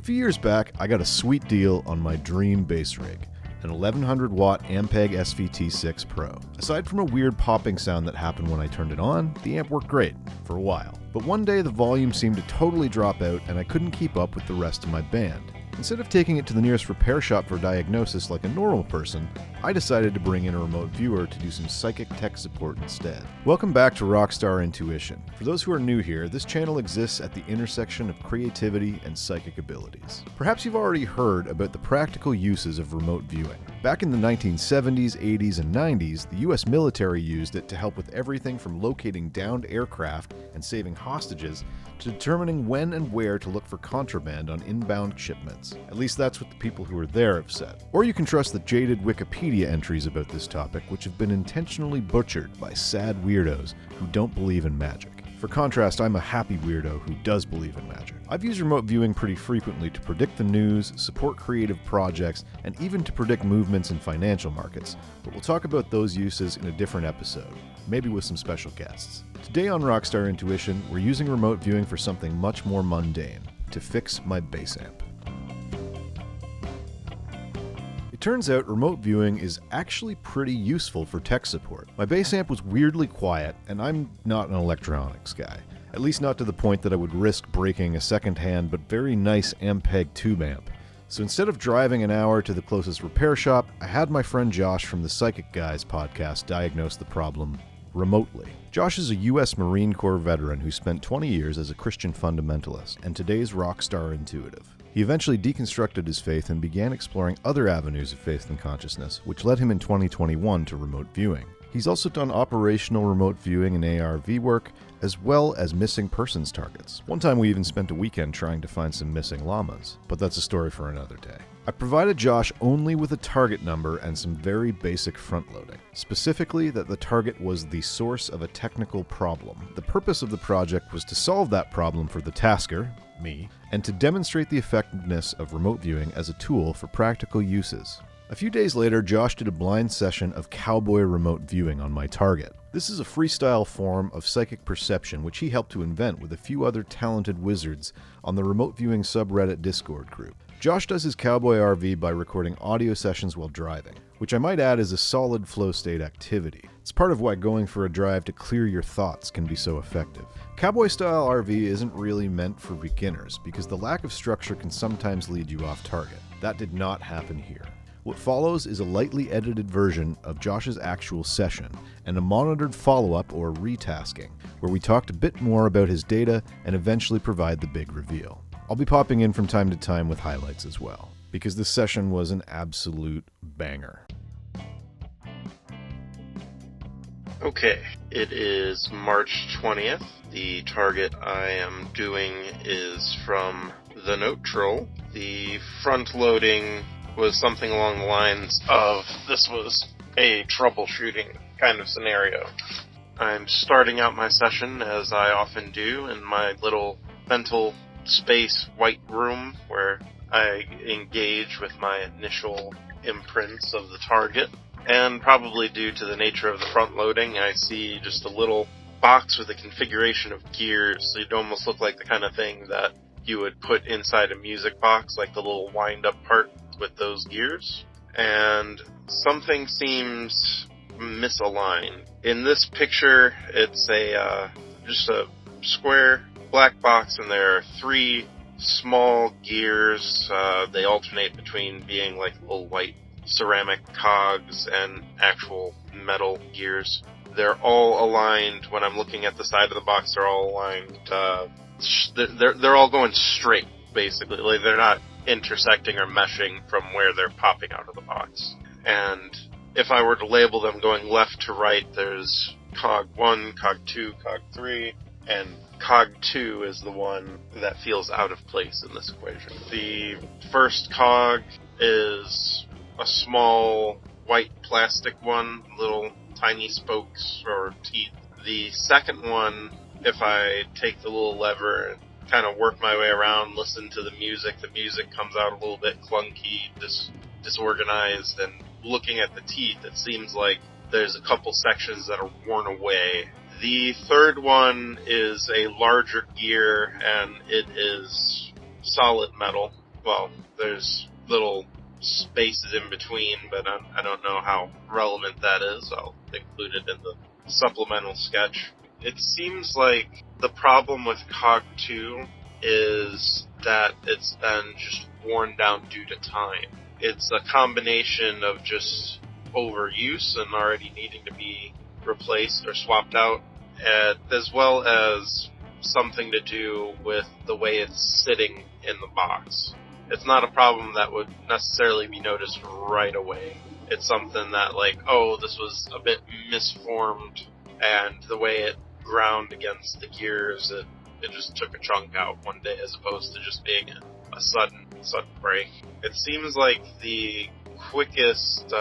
A few years back, I got a sweet deal on my dream bass rig, an 1100 watt Ampeg SVT 6 Pro. Aside from a weird popping sound that happened when I turned it on, the amp worked great, for a while. But one day the volume seemed to totally drop out and I couldn't keep up with the rest of my band. Instead of taking it to the nearest repair shop for diagnosis like a normal person, I decided to bring in a remote viewer to do some psychic tech support instead. Welcome back to Rockstar Intuition. For those who are new here, this channel exists at the intersection of creativity and psychic abilities. Perhaps you've already heard about the practical uses of remote viewing. Back in the 1970s, 80s, and 90s, the US military used it to help with everything from locating downed aircraft and saving hostages to determining when and where to look for contraband on inbound shipments. At least that's what the people who were there have said. Or you can trust the jaded Wikipedia entries about this topic, which have been intentionally butchered by sad weirdos who don't believe in magic. For contrast, I'm a happy weirdo who does believe in magic. I've used remote viewing pretty frequently to predict the news, support creative projects, and even to predict movements in financial markets, but we'll talk about those uses in a different episode, maybe with some special guests. Today on Rockstar Intuition, we're using remote viewing for something much more mundane, to fix my bass amp. It turns out remote viewing is actually pretty useful for tech support. My bass amp was weirdly quiet, and I'm not an electronics guy. At least not to the point that I would risk breaking a second-hand but very nice Ampeg tube amp. So instead of driving an hour to the closest repair shop, I had my friend Josh from the Psychic Guys podcast diagnose the problem remotely. Josh is a US Marine Corps veteran who spent 20 years as a Christian fundamentalist and today's rockstar intuitive. He eventually deconstructed his faith and began exploring other avenues of faith and consciousness, which led him in 2021 to remote viewing. He's also done operational remote viewing and ARV work, as well as missing persons targets. One time we even spent a weekend trying to find some missing llamas, but that's a story for another day. I provided Josh only with a target number and some very basic front-loading. Specifically, that the target was the source of a technical problem. The purpose of the project was to solve that problem for the tasker, me, and to demonstrate the effectiveness of remote viewing as a tool for practical uses. A few days later, Josh did a blind session of Cowboy Remote Viewing on my target. This is a freestyle form of psychic perception which he helped to invent with a few other talented wizards on the remote viewing subreddit Discord group. Josh does his Cowboy RV by recording audio sessions while driving, which I might add is a solid flow state activity. It's part of why going for a drive to clear your thoughts can be so effective. Cowboy style RV isn't really meant for beginners because the lack of structure can sometimes lead you off target. That did not happen here. What follows is a lightly edited version of Josh's actual session and a monitored follow-up or retasking, where we talked a bit more about his data and eventually provide the big reveal. I'll be popping in from time to time with highlights as well, because this session was an absolute banger. Okay, it is March 20th. The target I am doing is from the neutral. The front loading was something along the lines of this was a troubleshooting kind of scenario. I'm starting out my session, as I often do, in my little mental space white room where I engage with my initial imprints of the target. And probably due to the nature of the front loading, I see just a little box with a configuration of gears. It'd almost look like the kind of thing that you would put inside a music box, like the little wind-up part with those gears. And something seems misaligned. In this picture, it's just a square black box, and there are three small gears. They alternate between being like little white ceramic cogs and actual metal gears. They're all aligned. When I'm looking at the side of the box, they're all aligned. They're all going straight, basically. Like, they're not intersecting or meshing from where they're popping out of the box. And if I were to label them going left to right, there's cog 1, cog 2, cog 3, and cog 2 is the one that feels out of place in this equation. The first cog is a small white plastic one, little tiny spokes or teeth. The second one, if I take the little lever and kind of work my way around, listen to the music comes out a little bit clunky, disorganized, and looking at the teeth, it seems like there's a couple sections that are worn away. The third one is a larger gear, and it is solid metal. well, there's little spaces in between, but I don't know how relevant that is. I'll include it in the supplemental sketch. It seems like the problem with Cog 2 is that it's been just worn down due to time. It's a combination of just overuse and already needing to be replaced or swapped out, as well as something to do with the way it's sitting in the box. It's not a problem that would necessarily be noticed right away. It's something that, like, oh, this was a bit misformed, and the way it ground against the gears, it just took a chunk out one day, as opposed to just being a sudden break. It seems like the quickest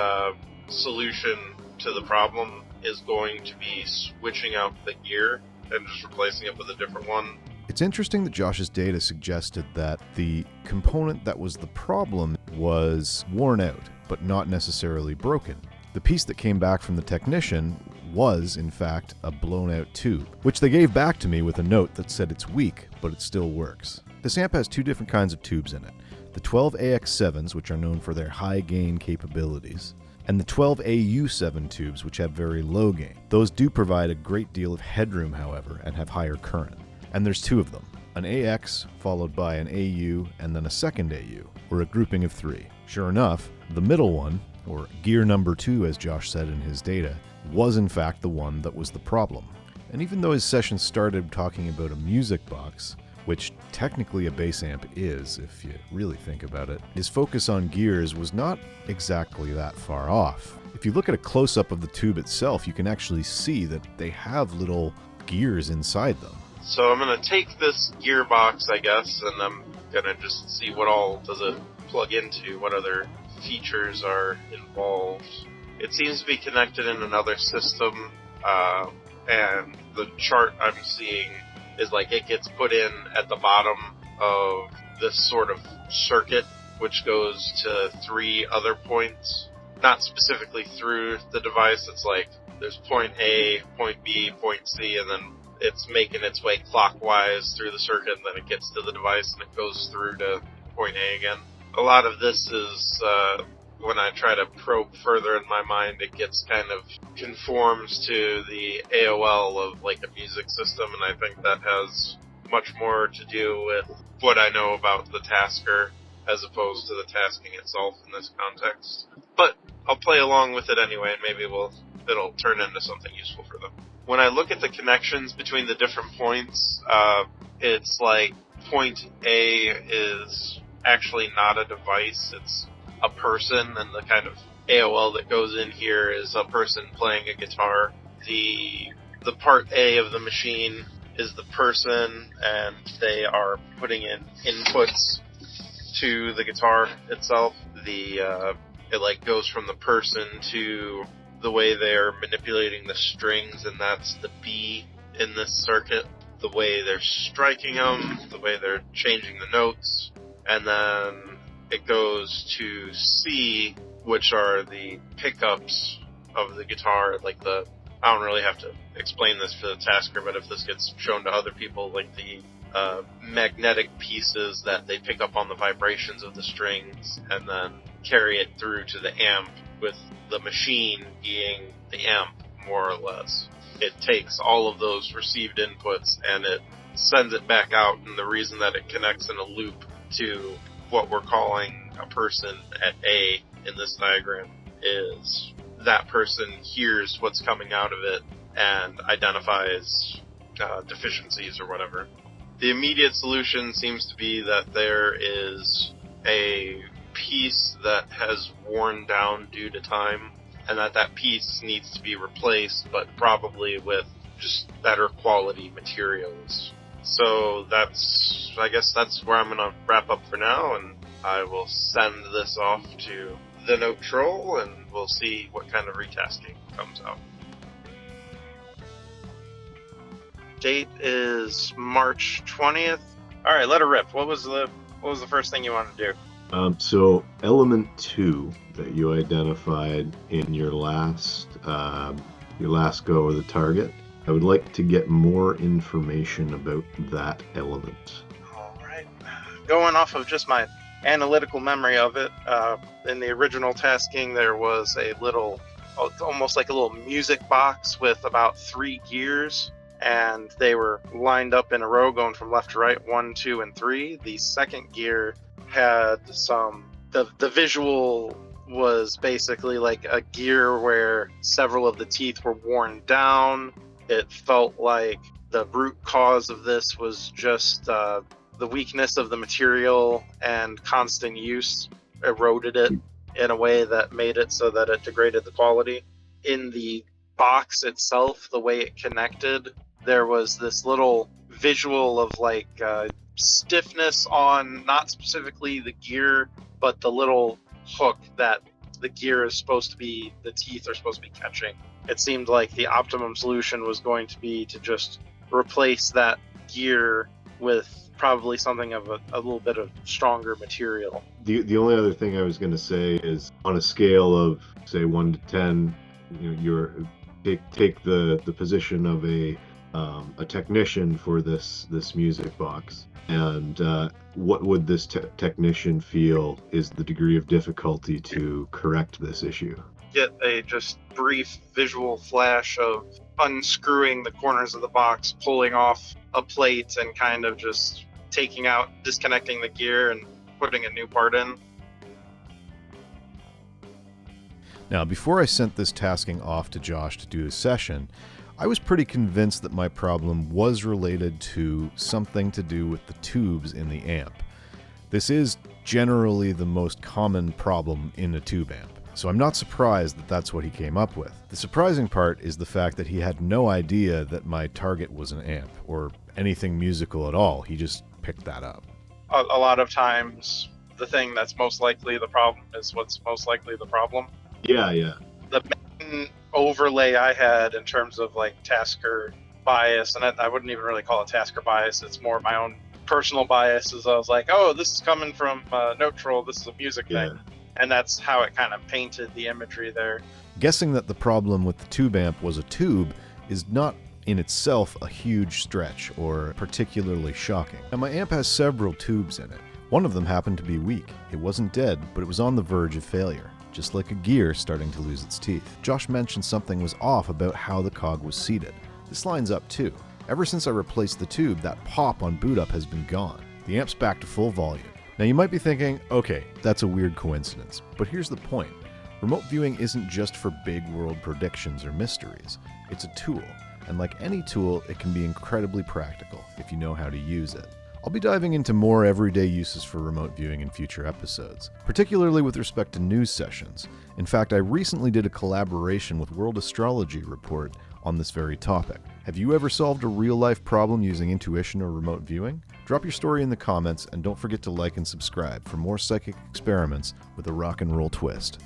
solution to the problem is going to be switching out the gear and just replacing it with a different one. It's interesting that Josh's data suggested that the component that was the problem was worn out, but not necessarily broken. The piece that came back from the technician was, in fact, a blown-out tube, which they gave back to me with a note that said it's weak, but it still works. This amp has two different kinds of tubes in it. The 12AX7s, which are known for their high gain capabilities, and the 12AU7 tubes, which have very low gain. Those do provide a great deal of headroom, however, and have higher current. And there's two of them, an AX followed by an AU and then a second AU, or a grouping of three. Sure enough, the middle one, or gear number 2 as Josh said in his data, was in fact the one that was the problem. And even though his session started talking about a music box, which technically a bass amp is, if you really think about it, his focus on gears was not exactly that far off. If you look at a close-up of the tube itself, you can actually see that they have little gears inside them. So I'm going to take this gearbox, I guess, and I'm going to just see what all does it plug into, what other features are involved. It seems to be connected in another system, and the chart I'm seeing is like it gets put in at the bottom of this sort of circuit, which goes to 3 other points. Not specifically through the device, it's like there's point A, point B, point C, and then it's making its way clockwise through the circuit, and then it gets to the device and it goes through to point A again. A lot of this is, when I try to probe further in my mind, it gets kind of conforms to the AOL of like a music system, and I think that has much more to do with what I know about the tasker as opposed to the tasking itself in this context. But I'll play along with it anyway, and maybe it'll turn into something useful for them. When I look at the connections between the different points, it's like point A is actually not a device, it's a person, and the kind of AOL that goes in here is a person playing a guitar. The part A of the machine is the person, and they are putting in inputs to the guitar itself. It like goes from the person to the way they're manipulating the strings, and that's the B in this circuit. The way they're striking them, the way they're changing the notes, and then it goes to C, which are the pickups of the guitar. Like I don't really have to explain this for the tasker, but if this gets shown to other people, like the magnetic pieces that they pick up on the vibrations of the strings and then carry it through to the amp, with the machine being the amp, more or less. It takes all of those received inputs and it sends it back out, and the reason that it connects in a loop to what we're calling a person at A in this diagram is that person hears what's coming out of it and identifies deficiencies or whatever. The immediate solution seems to be that there is a piece that has worn down due to time, and that piece needs to be replaced, but probably with just better quality materials. So I guess that's where I'm going to wrap up for now, and I will send this off to the Note Troll, and we'll see what kind of retasking comes out. Date is March 20th. All right, let her rip. What was the first thing you wanted to do? So element 2 that you identified in your last go of the target, I would like to get more information about that element. All right. Going off of just my analytical memory of it. In the original tasking, there was a little, almost like a little music box with about 3 gears, and they were lined up in a row going from left to right, 1, 2, and 3. The second gear had the visual was basically like a gear where several of the teeth were worn down. It felt like the root cause of this was just the weakness of the material, and constant use eroded it in a way that made it so that it degraded the quality. In the box itself, the way it connected, there was this little visual of like stiffness on not specifically the gear, but the little hook that the gear is supposed to be, the teeth are supposed to be catching. It seemed like the optimum solution was going to be to just replace that gear with probably something of a little bit of stronger material. The only other thing I was going to say is, on a scale of say 1 to 10, take the position of a technician for this music box, and what would this technician feel is the degree of difficulty to correct this issue? Get a just brief visual flash of unscrewing the corners of the box, pulling off a plate, and kind of just taking out, disconnecting the gear and putting a new part in. Now, before I sent this tasking off to Josh to do his session, I was pretty convinced that my problem was related to something to do with the tubes in the amp. This is generally the most common problem in a tube amp, so I'm not surprised that that's what he came up with. The surprising part is the fact that he had no idea that my target was an amp, or anything musical at all. He just picked that up. A lot of times, the thing that's most likely the problem is what's most likely the problem. Yeah. The main overlay I had in terms of like tasker bias, and I wouldn't even really call it tasker bias, it's more my own personal bias, is I was like, oh, this is coming from Note Troll, this is a music thing. And that's how it kind of painted the imagery there. Guessing that the problem with the tube amp was a tube is not in itself a huge stretch or particularly shocking. Now, my amp has several tubes in it. One of them happened to be weak. It wasn't dead, but it was on the verge of failure, just like a gear starting to lose its teeth. Josh mentioned something was off about how the cog was seated. This lines up too. Ever since I replaced the tube, that pop on boot up has been gone. The amp's back to full volume. Now you might be thinking, okay, that's a weird coincidence, but here's the point. Remote viewing isn't just for big world predictions or mysteries. It's a tool, and like any tool, it can be incredibly practical if you know how to use it. I'll be diving into more everyday uses for remote viewing in future episodes, particularly with respect to news sessions. In fact, I recently did a collaboration with World Astrology Report on this very topic. Have you ever solved a real-life problem using intuition or remote viewing? Drop your story in the comments, and don't forget to like and subscribe for more psychic experiments with a rock and roll twist.